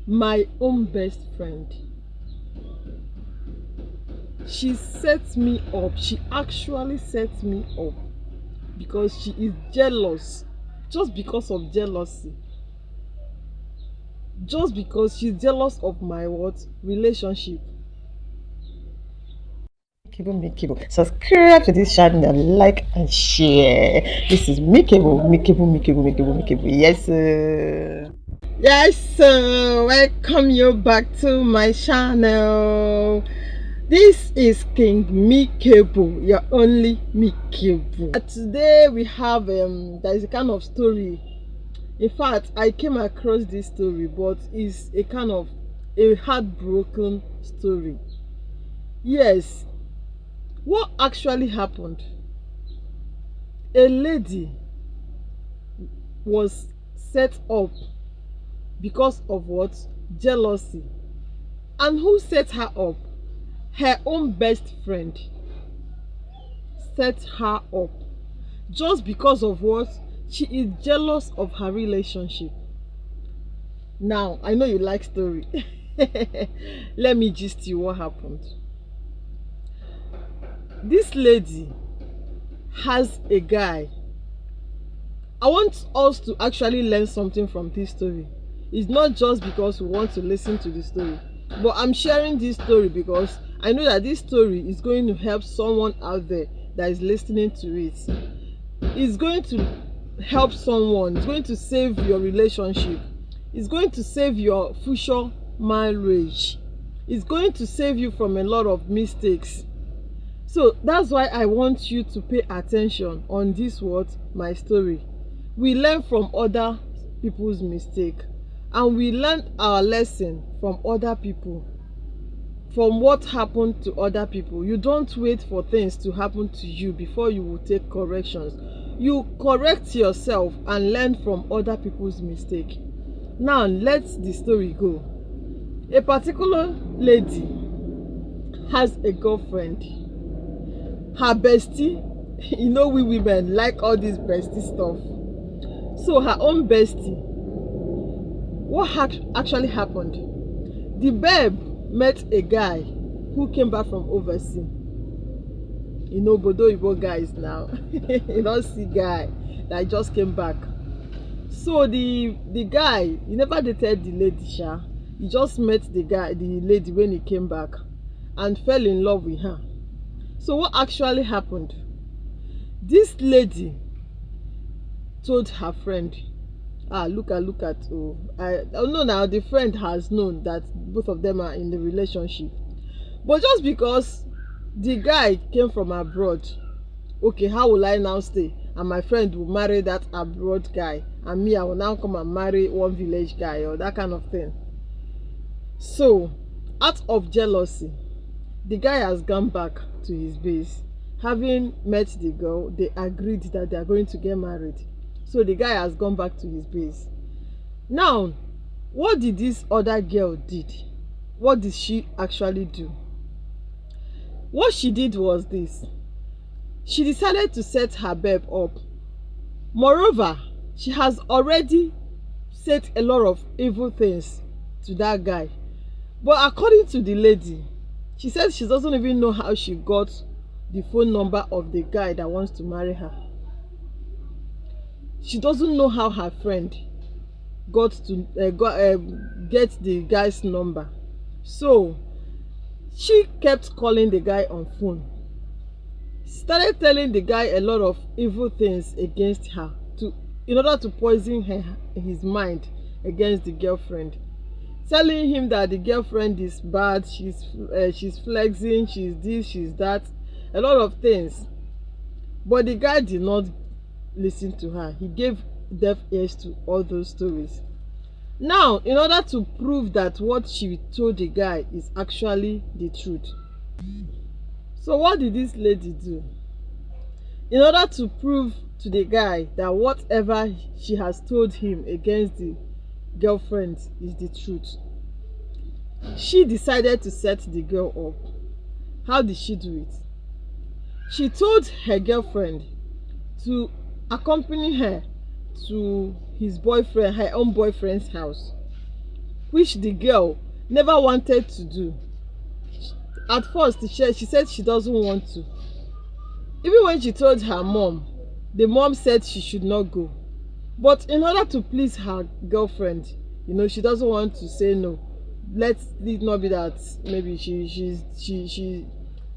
My own best friend. She set me up. She actually set me up because she is jealous. Just because of jealousy. Just because she's jealous of my what? Relationship. Mikebo. Subscribe to this channel, like and share. This is Mikebo. Yes, sir. Yes, so welcome you back to my channel. This is King Mikebo, your only Mikebo. Today we have there is a kind of story. In fact, I came across this story, but it's a kind of a heartbroken story. Yes, what actually happened? A lady was set up because of what? Jealousy. And who set her up? Her own best friend set her up just because of what? She is jealous of her relationship. Now, I know you like story. Let me gist you what happened. This lady has a guy. I want us to actually learn something from this story. It's not just because we want to listen to the story, but I'm sharing this story because I know that this story is going to help someone out there that is listening to it. It's going to help someone. It's going to save your relationship. It's going to save your future marriage. It's going to save you from a lot of mistakes. So that's why I want you to pay attention on this what? My story. We learn from other people's mistake, and we learn our lesson from other people, from what happened to other people. You don't wait for things to happen to you before you will take corrections. You correct yourself and learn from other people's mistake. Now let the story go. A particular lady has a girlfriend. Her bestie, you know we women like all this bestie stuff. So her own bestie, what actually happened? The babe met a guy who came back from overseas. You know, Bodo Ibo guys now. You don't see guy that just came back. So the guy, he never dated the lady, sha. He just met the lady when he came back and fell in love with her. So what actually happened? This lady told her friend, look at I know now the friend has known that both of them are in the relationship, but just because the guy came from abroad, okay, how will I now stay and my friend will marry that abroad guy and me I will now come and marry one village guy or that kind of thing. So out of jealousy, the guy has gone back to his base. Having met the girl, they agreed that they are going to get married. So the guy has gone back to his base. Now, what did this other girl did? What did she actually do? What she did was this. She decided to set her babe up. Moreover, she has already said a lot of evil things to that guy. But according to the lady, she said she doesn't even know how she got the phone number of the guy that wants to marry her. She doesn't know how her friend got to get the guy's number. So she kept calling the guy on phone. Started telling the guy a lot of evil things against her in order to poison his mind against the girlfriend. Telling him that the girlfriend is bad, she's flexing, she's this, she's that, a lot of things. But the guy did not listen to her. He gave deaf ears to all those stories. Now, in order to prove that what she told the guy is actually the truth, so what did this lady do? In order to prove to the guy that whatever she has told him against the girlfriend is the truth, she decided to set the girl up. How did she do it? She told her girlfriend to accompany her to his boyfriend, her own boyfriend's house. which the girl never wanted to do. At first she said she doesn't want to. Even when she told her mom, the mom said she should not go. But in order to please her girlfriend, she doesn't want to say no. Let it not be that maybe she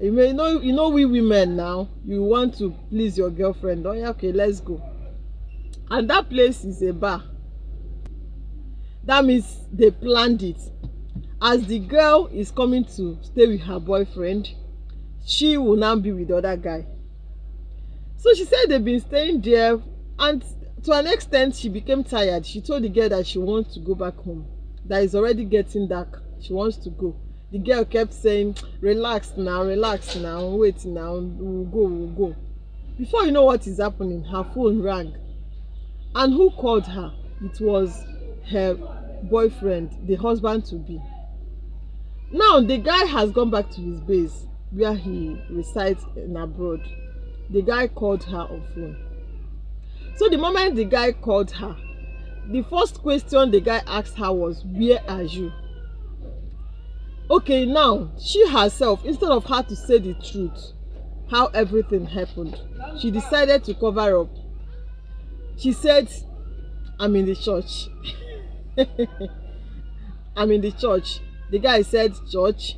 we women now, you want to please your girlfriend. Oh yeah, okay, let's go. And that place is a bar. That means they planned it. As the girl is coming to stay with her boyfriend, she will now be with the other guy. So she said they've been staying there, and to an extent she became tired. She told the girl that she wants to go back home, that it's already getting dark, she wants to go. The girl kept saying, relax now, wait now, we'll go. Before you know what is happening, her phone rang. And who called her? It was her boyfriend, the husband to be. Now the guy has gone back to his base where he resides in abroad. The guy called her on phone. So the moment the guy called her, the first question the guy asked her was, where are you? Okay, now she herself, instead of her to say the truth, how everything happened, she decided to cover up. She said, I'm in the church. I'm in the church. The guy said, church?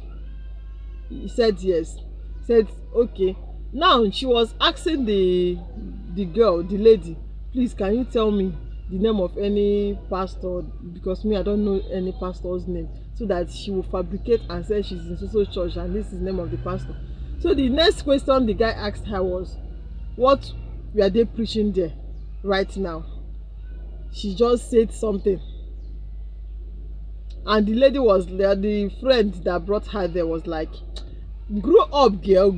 He said yes. He said, okay. Now she was asking the girl, the lady, please can you tell me the name of any pastor, because me I don't know any pastor's name, so that she will fabricate and say she's in so church and this is the name of the pastor. So the next question the guy asked her was, what were they preaching there right now? She just said something, and the lady was there, the friend that brought her there was like, grow up girl,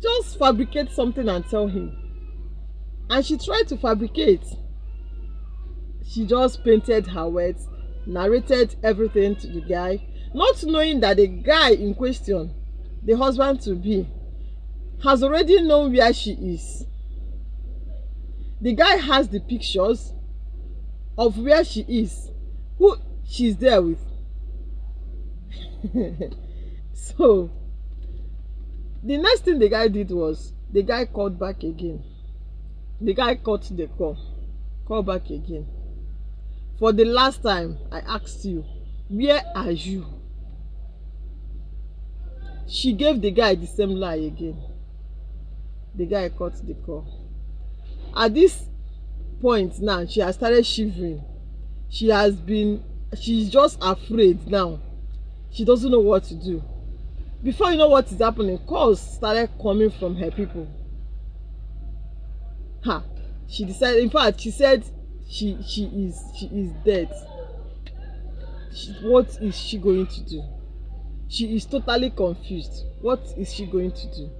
just fabricate something and tell him. And she tried to fabricate. She just painted her words, narrated everything to the guy, not knowing that the guy in question, the husband to be, has already known where she is. The guy has the pictures of where she is, who she's there with. So the next thing the guy did was, the guy called back again. The guy cut the call back again. For the last time, I asked you, where are you? She gave the guy the same lie again. The guy cut the call. At this point now, she has started shivering. She's just afraid now. She doesn't know what to do. Before you know what is happening, calls started coming from her people. She decided, in fact she said she is dead. What is she going to do? She is totally confused. What is she going to do?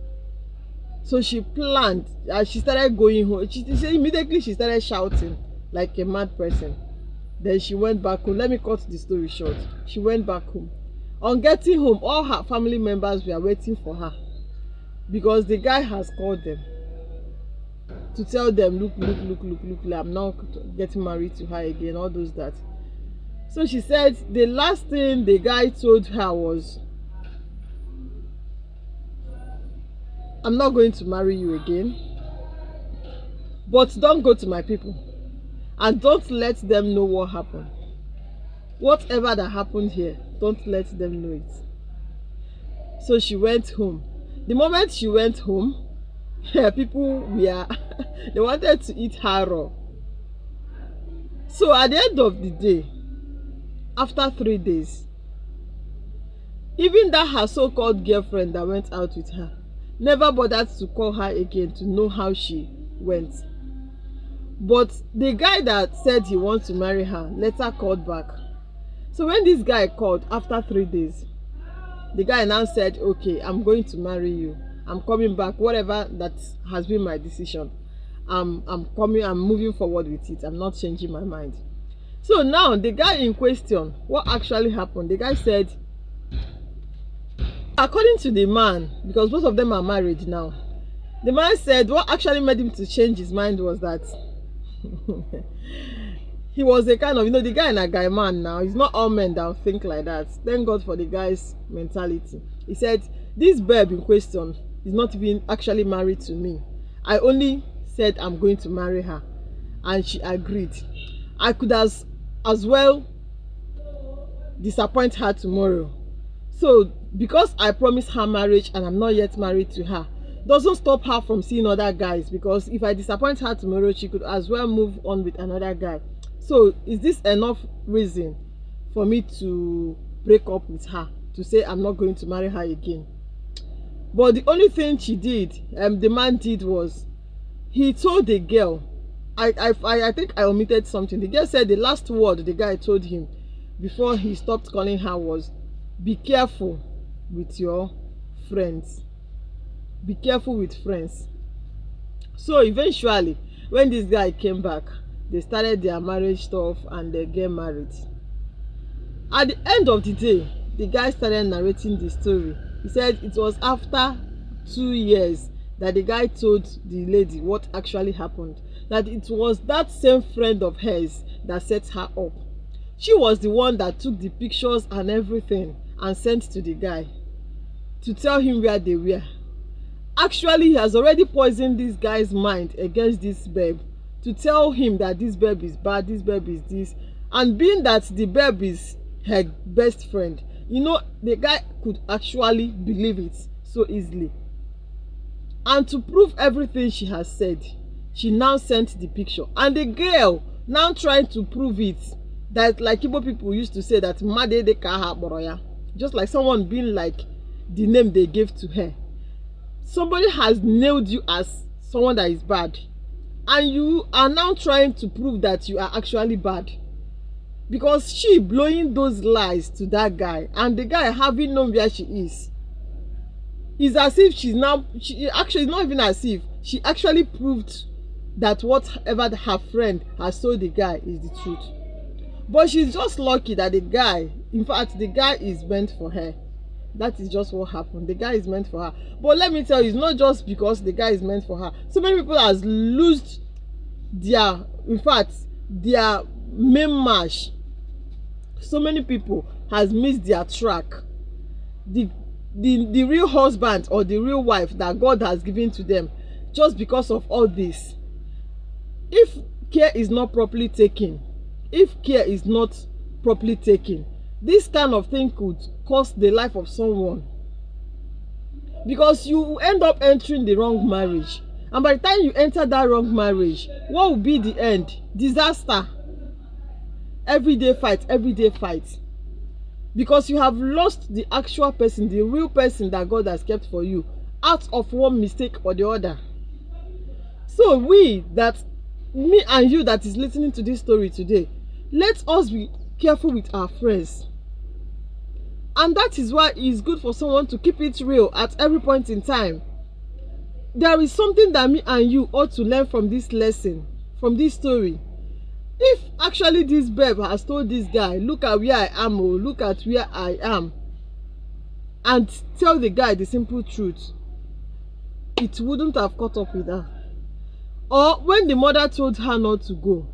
So she planned, she started going home. Immediately she started shouting like a mad person. Then she went back home. Let me cut the story short. She went back home. On getting home, all her family members were waiting for her, because the guy has called them to tell them, look, I'm not getting married to her again, all those that. So she said the last thing the guy told her was, I'm not going to marry you again, but don't go to my people and don't let them know what happened. Whatever that happened here, don't let them know it. So she went home. The moment she went home, people were they wanted to eat her raw. So at the end of the day, after 3 days, even that her so-called girlfriend that went out with her never bothered to call her again to know how she went. But the guy that said he wants to marry her later called back. So when this guy called after 3 days, the guy now said, okay, I'm going to marry you. I'm coming back. Whatever that has been my decision, I'm moving forward with it. I'm not changing my mind. So now the guy in question, what actually happened? The guy said, according to the man, because both of them are married now, the man said what actually made him to change his mind was that he was a kind of, the guy and a guy man now. It's not all men that will think like that. Thank God for the guy's mentality. He said, this babe in question is not even actually married to me. I only said I'm going to marry her, and she agreed. I could as well disappoint her tomorrow. So because I promised her marriage and I'm not yet married to her, doesn't stop her from seeing other guys, because if I disappoint her tomorrow, she could as well move on with another guy. So is this enough reason for me to break up with her, to say I'm not going to marry her again? But the only thing she did, the man did, was he told the girl, I think I omitted something. The girl said the last word the guy told him before he stopped calling her was, be careful with your friends. Be careful with friends. So eventually, when this guy came back, they started their marriage stuff and they get married. At the end of the day, the guy started narrating the story. He said it was after 2 years that the guy told the lady what actually happened. That it was that same friend of hers that set her up. She was the one that took the pictures and everything and sent to the guy to tell him where they were. Actually, he has already poisoned this guy's mind against this babe, to tell him that this babe is bad, this babe is this. And being that the babe is her best friend, the guy could actually believe it so easily. And to prove everything she has said, she now sent the picture. And the girl now trying to prove it, that like Igbo people used to say, that Made de Kaha Boroya, just like someone being like the name they gave to her. Somebody has nailed you as someone that is bad, and you are now trying to prove that you are actually bad, because she blowing those lies to that guy, and the guy having known where she is. It's as if it's not even as if she actually proved that whatever her friend has told the guy is the truth. But she's just lucky that the guy is meant for her. That is just what happened. The guy is meant for her. But let me tell you, it's not just because the guy is meant for her. So many people has lost their main match. So many people has missed their track. The real husband or the real wife that God has given to them, just because of all this. If care is not properly taken, this kind of thing could cost the life of someone, because you end up entering the wrong marriage, and by the time you enter that wrong marriage, what will be the end? Disaster. Everyday fight, because you have lost the actual person, the real person that God has kept for you, out of one mistake or the other. So me and you that is listening to this story today, let us be careful with our friends. And that is why it's good for someone to keep it real at every point in time. There is something that me and you ought to learn from this lesson, from this story. If actually this babe has told this guy, look at where I am, or look at where I am, and tell the guy the simple truth, it wouldn't have caught up with her. Or when the mother told her not to go,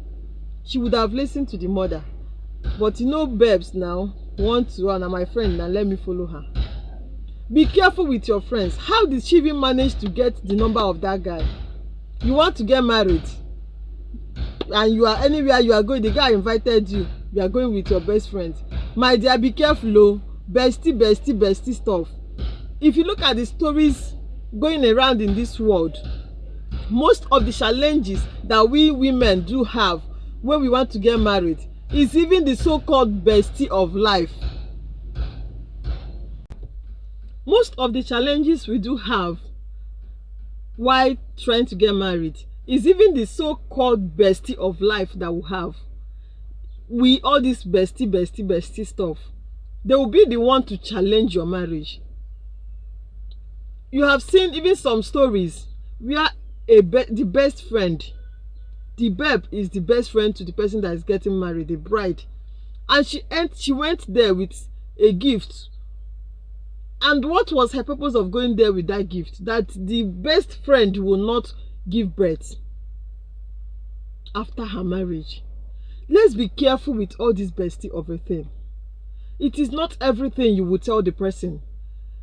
she would have listened to the mother. But babes now want to, and my friend, now let me follow her. Be careful with your friends. How did she even manage to get the number of that guy? You want to get married, and you are anywhere you are going, the guy invited you, you are going with your best friend. My dear, be careful, oh. Bestie stuff. If you look at the stories going around in this world, most of the challenges that we women do have when we want to get married is even the so-called bestie of life. Most of the challenges we do have while trying to get married is even the so-called bestie of life that we have. All this bestie stuff, they will be the one to challenge your marriage. You have seen even some stories where the best friend, the babe is the best friend to the person that is getting married, the bride, and she went there with a gift. And what was her purpose of going there with that gift? That the best friend will not give birth after her marriage. Let's be careful with all this bestie of a thing. It is not everything you will tell the person.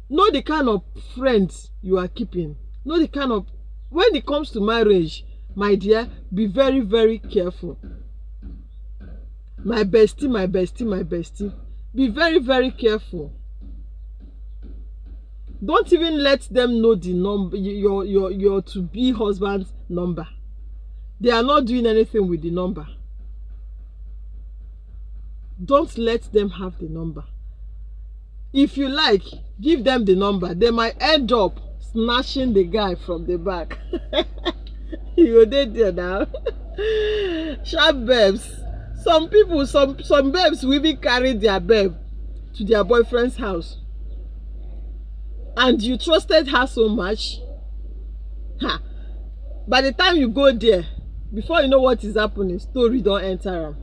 Know the kind of friends you are keeping. Know the kind of, when it comes to marriage, my dear, be very, very careful. My bestie, my bestie, my bestie. Be very, very careful. Don't even let them know the number, your to-be husband's number. They are not doing anything with the number. Don't let them have the number. If you like, give them the number. They might end up snatching the guy from the back. You go there now. Sharp babes. Some people, some babes will even carry their babe to their boyfriend's house. And you trusted her so much. Ha. By the time you go there, before you know what is happening, story don't enter am.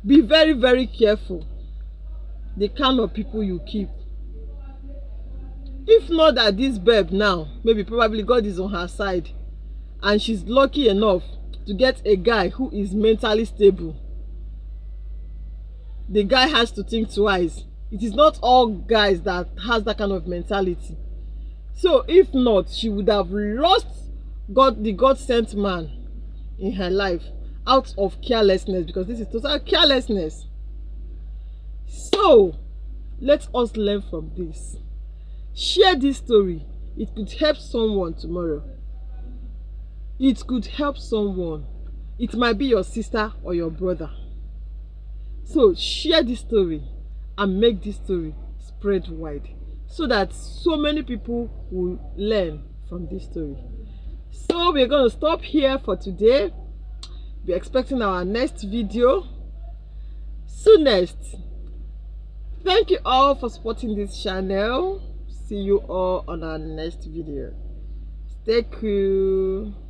Be very, very careful the kind of people you keep. If not that this babe now, maybe probably God is on her side and she's lucky enough to get a guy who is mentally stable, the guy has to think twice. It is not all guys that has that kind of mentality. So if not, she would have lost the God-sent man in her life out of carelessness, because this is total carelessness. So let us learn from this. Share this story. It could help someone tomorrow. It could help someone. It might be your sister or your brother. So share this story and make this story spread wide so that so many people will learn from this story. So we're going to stop here for today. Be expecting our next video soonest. Thank you all for supporting this channel. See you all on our next video. Stay cool.